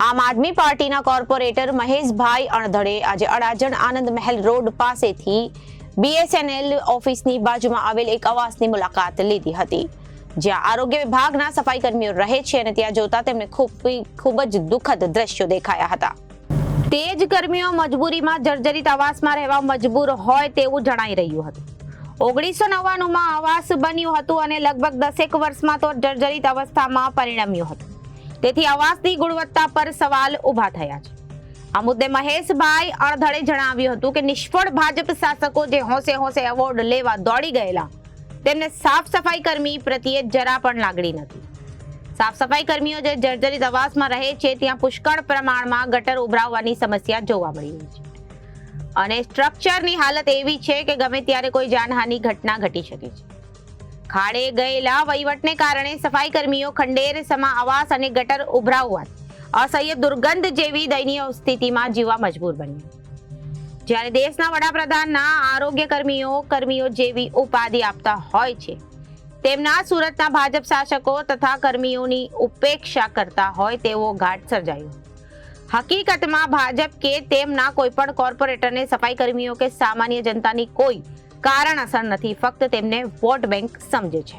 આમ આદમી પાર્ટીના કોર્પોરેટર મહેશભાઈ અણધડે આજે અડાજણ આનંદ મહેલ રોડ પાસેથી BSNL ઓફિસની બાજુમાં આવેલ એક આવાસની મુલાકાત લીધી હતી, જ્યાં આરોગ્ય વિભાગના સફાઈ કર્મીઓ રહે છે અને ત્યાં જોતા તેમને ખૂબ જ દુઃખદ દ્રશ્યો દેખાયા હતા। તે જ કર્મીઓ મજબૂરીમાં જર્જરિત આવાસમાં રહેવા મજબૂર હોય તેવું જણાઈ રહ્યું હતું। 1999માં આવાસ બન્યું હતું અને લગભગ 10 વર્ષમાં તો જર્જરિત અવસ્થામાં પરિણમ્યું હતું। તેથી આવાસની ગુણવત્તા પર સવાલ ઉભા થયા છે। આ મુદ્દે મહેશભાઈ અણધડે જણાવ્યું હતું કે નિષ્ફળ ભાજપ શાસકો જે હોંશે હોંશે એવોર્ડ લેવા દોડી ગયેલા, તેમને સાફ સફાઈ કર્મી પ્રત્યે જરા પણ લાગણી નથી। સાફ સફાઈ કર્મીઓ જે જર્જરિત આવાસમાં રહે છે ત્યાં પુષ્કળ પ્રમાણમાં ગટર ઉભરાવવાની સમસ્યા જોવા મળી રહી છે અને સ્ટ્રક્ચરની હાલત એવી છે કે ગમે ત્યારે કોઈ જાનહાની ઘટના ઘટી શકે છે। ખાડે ગયેલા વહીવટને કારણે સફાઈ કર્મીઓ ખંડેર સમા આવાસ અને ગટર ઉભરાવવાથી અસહ્ય દુર્ગંધ જેવી દયનીય સ્થિતિમાં જીવવા મજબૂર બન્યા। જ્યારે દેશના વડાપ્રધાનના આરોગ્ય કર્મીઓ જેવી ઉપાધિ આપતા હોય છે, તેમના સુરતના ભાજપ શાસકો તથા કર્મીઓની ઉપેક્ષા કરતા હોય તેવો ઘાટ સર્જાયો। હકીકતમાં ભાજપ કે તેમના કોઈ પણ કોર્પોરેટરને સફાઈ કર્મીઓ કે સામાન્ય જનતાની કોઈ કારણ અસર નથી, ફક્ત તેમને વોટ બેંક સમજે છે।